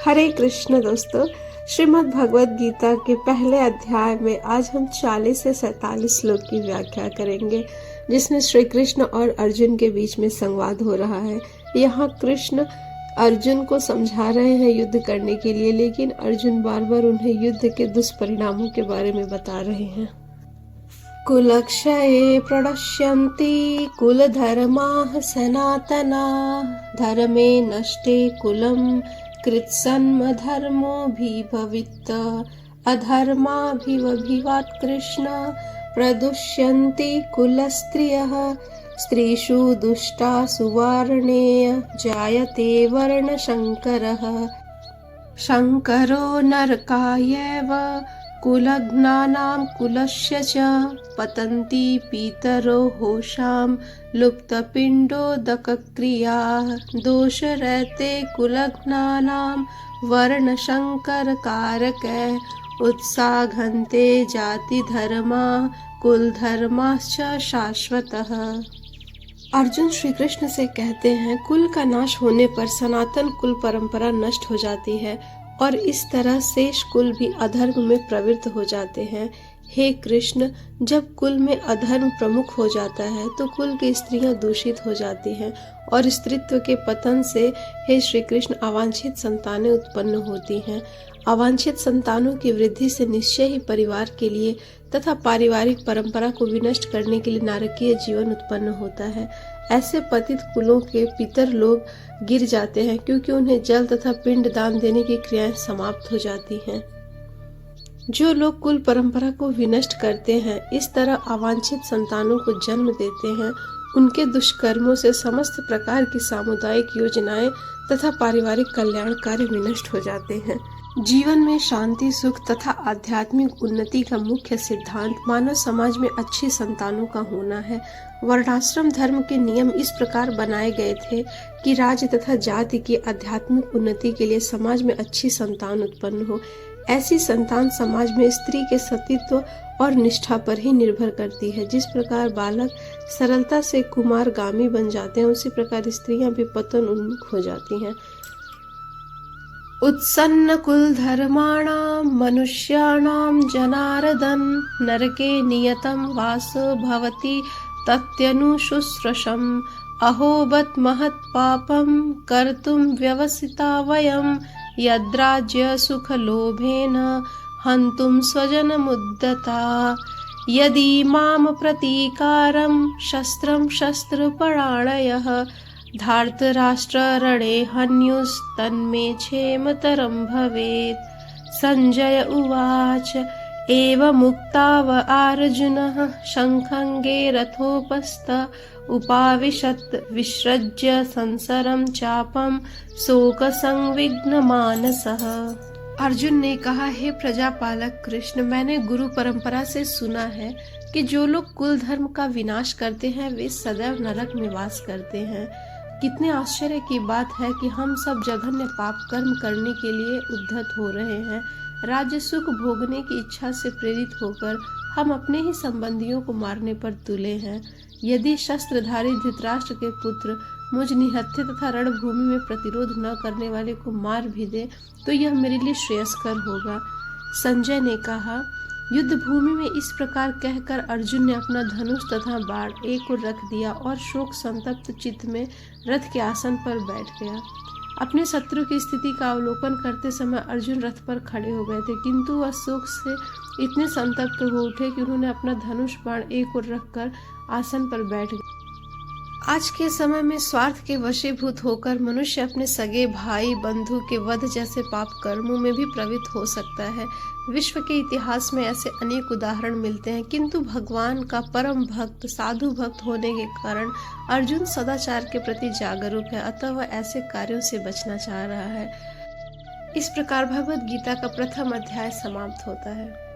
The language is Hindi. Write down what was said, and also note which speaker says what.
Speaker 1: हरे कृष्ण दोस्तों, श्रीमद् भगवद गीता के पहले अध्याय में आज हम 40 से 47 श्लोक की व्याख्या करेंगे, जिसमें श्री कृष्ण और अर्जुन के बीच में संवाद हो रहा है। यहाँ कृष्ण अर्जुन को समझा रहे हैं युद्ध करने के लिए, लेकिन अर्जुन बार बार उन्हें युद्ध के दुष्परिणामों के बारे में बता रहे हैं। कुलक्षये प्रणश्यन्ति कुलधर्माः सनातनाः, धर्मे नष्टे कुलं कृत्सन्म धर्मोऽभिभवित्, अधर्माभिवभिवात् कृष्ण प्रदुष्यन्ति कुलस्त्रियः, स्त्रीषु दुष्टा सुवर्णेय जायते वर्णशङ्करः, शङ्करो नरकायैव कुलघ्नानां कुलस्य च, पतन्ति पितरो होशां लुप्तपिण्डोदकक्रियाः, दोष रहते कुलघ्नानां वर्णशङ्करकारकैः, उत्साघन्ते जातिधर्मा कुलधर्माश्च शाश्वतः। अर्जुन श्री कृष्ण से कहते हैं, कुल का नाश होने पर सनातन कुल परंपरा नष्ट हो जाती है और इस तरह शेष कुल भी अधर्म में प्रवृत्त हो जाते हैं। हे कृष्ण, जब कुल में अधर्म प्रमुख हो जाता है तो कुल की स्त्रियां दूषित हो जाती हैं और स्त्रीत्व के पतन से हे श्री कृष्ण अवांछित संतानें उत्पन्न होती हैं। अवांछित संतानों की वृद्धि से निश्चय ही परिवार के लिए तथा पारिवारिक परंपरा को विनष्ट करने के लिए नारकीय जीवन उत्पन्न होता है। ऐसे पतित कुलों के पितर लोग गिर जाते हैं क्योंकि उन्हें जल तथा पिंड दान देने की क्रियाएं समाप्त हो जाती हैं। जो लोग कुल परंपरा को विनष्ट करते हैं, इस तरह अवांछित संतानों को जन्म देते हैं, उनके दुष्कर्मों से समस्त प्रकार की सामुदायिक योजनाएं तथा पारिवारिक कल्याण कार्य विनष्ट हो जाते हैं। जीवन में शांति, सुख तथा आध्यात्मिक उन्नति का मुख्य सिद्धांत मानव समाज में अच्छी संतानों का होना है। वर्णाश्रम धर्म के नियम इस प्रकार बनाए गए थे कि राज्य तथा जाति की आध्यात्मिक उन्नति के लिए समाज में अच्छी संतान उत्पन्न हो। ऐसी संतान समाज में स्त्री के सतीत्व और निष्ठा पर ही निर्भर करती है। जिस प्रकार बालक सरलता से कुमारगामी बन जाते हैं, उसी प्रकार स्त्रियां भी पतन उन्मुख हो जाती हैं। उत्सन्न कुल धर्माणां मनुष्याणां जनार्दन, नरके नियतं वासो भवति तत्यनुशुश्रूषम्, अहोबत महत् पापं कर्तुं व्यवसिता वयं, यद्राज्य सुख लोभेन हन्तुं स्वजनमुद्यता, यदि मां प्रतीकारं शस्त्रं शस्त्रपराणयः, धार्तराष्ट्ररणे हन्युस्तन्मे क्षेमतरं भवेत्। संजय उवाच एवमुक्ताव अर्जुनः शङ्खङ्गे रथोपस्थ, उपाविशत् विसृज्य संसरं चापं शोकसंविघ्नमानसः। अर्जुन ने कहा, हे प्रजापालक कृष्ण, मैंने गुरु परंपरा से सुना है कि जो लोग कुल धर्म का विनाश करते हैं वे सदैव नरक में वास करते हैं। कितने आश्चर्य की बात है कि हम सब जघन्य पाप कर्म करने के लिए उद्धत हो रहे हैं। राज्य सुख भोगने की इच्छा से प्रेरित होकर हम अपने ही संबंधियों को मारने पर तुले हैं। यदि शस्त्रधारी धृतराष्ट्र के पुत्र मुझ निहत्थे तथा रणभूमि में प्रतिरोध न करने वाले को मार भी दे तो यह मेरे लिए श्रेयस्कर होगा। संजय ने कहा, युद्ध भूमि में इस प्रकार कहकर अर्जुन ने अपना धनुष तथा बाण एक ओर रख दिया और शोक संतप्त चित्त में रथ के आसन पर बैठ गया। अपने शत्रु की स्थिति का अवलोकन करते समय अर्जुन रथ पर खड़े हो गए थे, किंतु वह शोक से इतने संतप्त हो उठे कि उन्होंने अपना धनुष बाण एक ओर रखकर आसन पर बैठ गए। आज के समय में स्वार्थ के वशीभूत होकर मनुष्य अपने सगे भाई बंधु के वध जैसे पाप कर्मों में भी प्रवृत्त हो सकता है। विश्व के इतिहास में ऐसे अनेक उदाहरण मिलते हैं, किंतु भगवान का परम भक्त साधु भक्त होने के कारण अर्जुन सदाचार के प्रति जागरूक है, अतः वह ऐसे कार्यों से बचना चाह रहा है। इस प्रकार भगवद गीता का प्रथम अध्याय समाप्त होता है।